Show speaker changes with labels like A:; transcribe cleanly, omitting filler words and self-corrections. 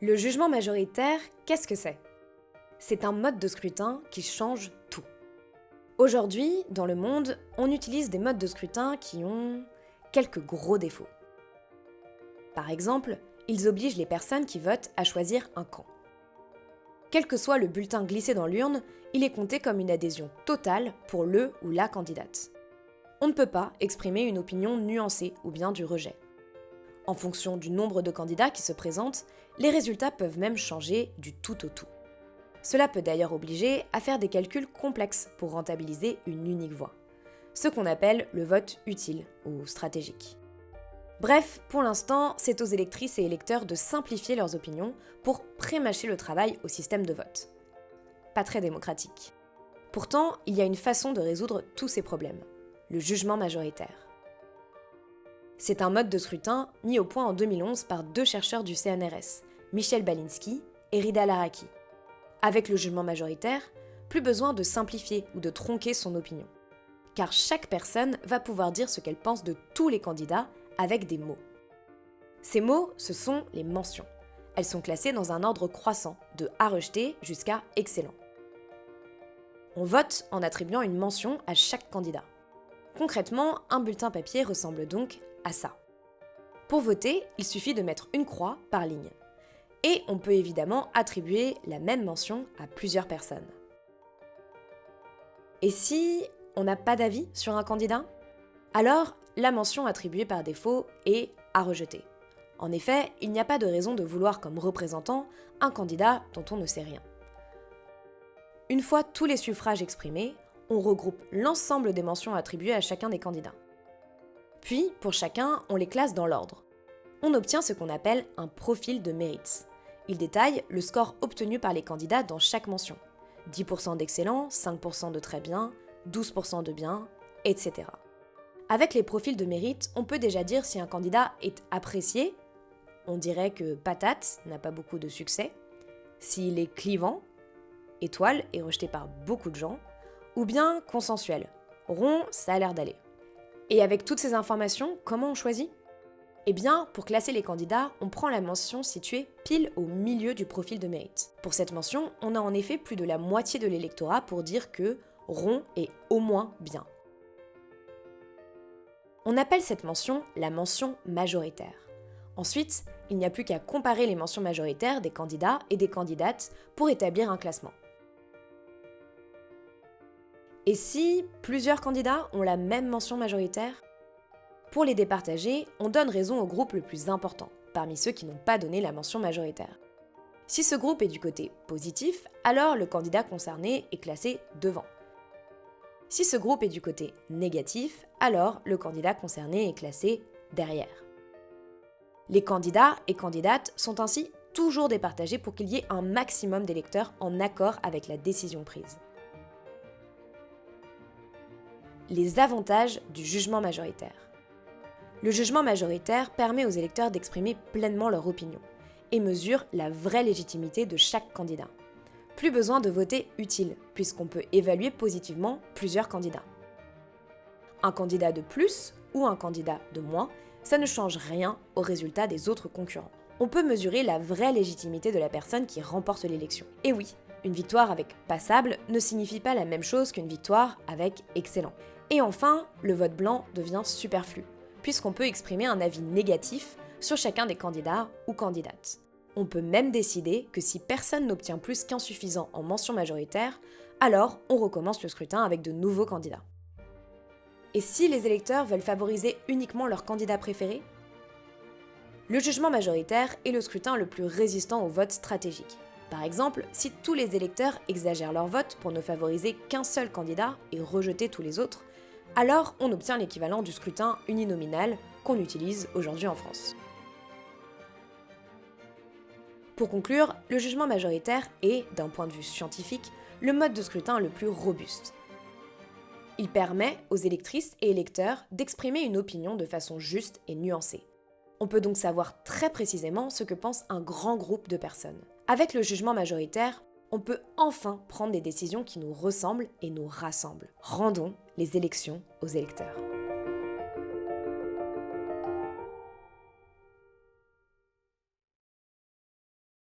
A: Le jugement majoritaire, qu'est-ce que c'est ? C'est un mode de scrutin qui change tout. Aujourd'hui, dans le monde, on utilise des modes de scrutin qui ont quelques gros défauts. Par exemple, ils obligent les personnes qui votent à choisir un camp. Quel que soit le bulletin glissé dans l'urne, il est compté comme une adhésion totale pour le ou la candidate. On ne peut pas exprimer une opinion nuancée ou bien du rejet. En fonction du nombre de candidats qui se présentent, les résultats peuvent même changer du tout au tout. Cela peut d'ailleurs obliger à faire des calculs complexes pour rentabiliser une unique voix, ce qu'on appelle le vote utile ou stratégique. Bref, pour l'instant, c'est aux électrices et électeurs de simplifier leurs opinions pour pré-mâcher le travail au système de vote. Pas très démocratique. Pourtant, il y a une façon de résoudre tous ces problèmes, le jugement majoritaire. C'est un mode de scrutin mis au point en 2011 par deux chercheurs du CNRS, Michel Balinski et Rida Laraki. Avec le jugement majoritaire, plus besoin de simplifier ou de tronquer son opinion. Car chaque personne va pouvoir dire ce qu'elle pense de tous les candidats avec des mots. Ces mots, ce sont les mentions. Elles sont classées dans un ordre croissant, de à rejeter jusqu'à excellent. On vote en attribuant une mention à chaque candidat. Concrètement, un bulletin papier ressemble donc à ça. Pour voter, il suffit de mettre une croix par ligne. Et on peut évidemment attribuer la même mention à plusieurs personnes. Et si on n'a pas d'avis sur un candidat ? Alors, la mention attribuée par défaut est à rejeter. En effet, il n'y a pas de raison de vouloir comme représentant un candidat dont on ne sait rien. Une fois tous les suffrages exprimés, on regroupe l'ensemble des mentions attribuées à chacun des candidats. Puis, pour chacun, on les classe dans l'ordre. On obtient ce qu'on appelle un profil de mérite. Il détaille le score obtenu par les candidats dans chaque mention. 10% d'excellent, 5% de très bien, 12% de bien, etc. Avec les profils de mérite, on peut déjà dire si un candidat est apprécié, on dirait que patate n'a pas beaucoup de succès, s'il est clivant, étoile est rejeté par beaucoup de gens, ou bien consensuel, rond, ça a l'air d'aller. Et avec toutes ces informations, comment on choisit ? Eh bien, pour classer les candidats, on prend la mention située pile au milieu du profil de mérite. Pour cette mention, on a en effet plus de la moitié de l'électorat pour dire que rond est au moins bien. On appelle cette mention la mention majoritaire. Ensuite, il n'y a plus qu'à comparer les mentions majoritaires des candidats et des candidates pour établir un classement. Et si plusieurs candidats ont la même mention majoritaire ? Pour les départager, on donne raison au groupe le plus important, parmi ceux qui n'ont pas donné la mention majoritaire. Si ce groupe est du côté positif, alors le candidat concerné est classé devant. Si ce groupe est du côté négatif, alors le candidat concerné est classé derrière. Les candidats et candidates sont ainsi toujours départagés pour qu'il y ait un maximum d'électeurs en accord avec la décision prise. Les avantages du jugement majoritaire. Le jugement majoritaire permet aux électeurs d'exprimer pleinement leur opinion et mesure la vraie légitimité de chaque candidat. Plus besoin de voter utile, puisqu'on peut évaluer positivement plusieurs candidats. Un candidat de plus ou un candidat de moins, ça ne change rien au résultat des autres concurrents. On peut mesurer la vraie légitimité de la personne qui remporte l'élection. Et oui, une victoire avec passable ne signifie pas la même chose qu'une victoire avec excellent. Et enfin, le vote blanc devient superflu, puisqu'on peut exprimer un avis négatif sur chacun des candidats ou candidates. On peut même décider que si personne n'obtient plus qu'insuffisant en mention majoritaire, alors on recommence le scrutin avec de nouveaux candidats. Et si les électeurs veulent favoriser uniquement leur candidat préféré ? Le jugement majoritaire est le scrutin le plus résistant au vote stratégique. Par exemple, si tous les électeurs exagèrent leur vote pour ne favoriser qu'un seul candidat et rejeter tous les autres, alors on obtient l'équivalent du scrutin uninominal qu'on utilise aujourd'hui en France. Pour conclure, le jugement majoritaire est, d'un point de vue scientifique, le mode de scrutin le plus robuste. Il permet aux électrices et électeurs d'exprimer une opinion de façon juste et nuancée. On peut donc savoir très précisément ce que pense un grand groupe de personnes. Avec le jugement majoritaire, on peut enfin prendre des décisions qui nous ressemblent et nous rassemblent. Rendons les élections aux électeurs.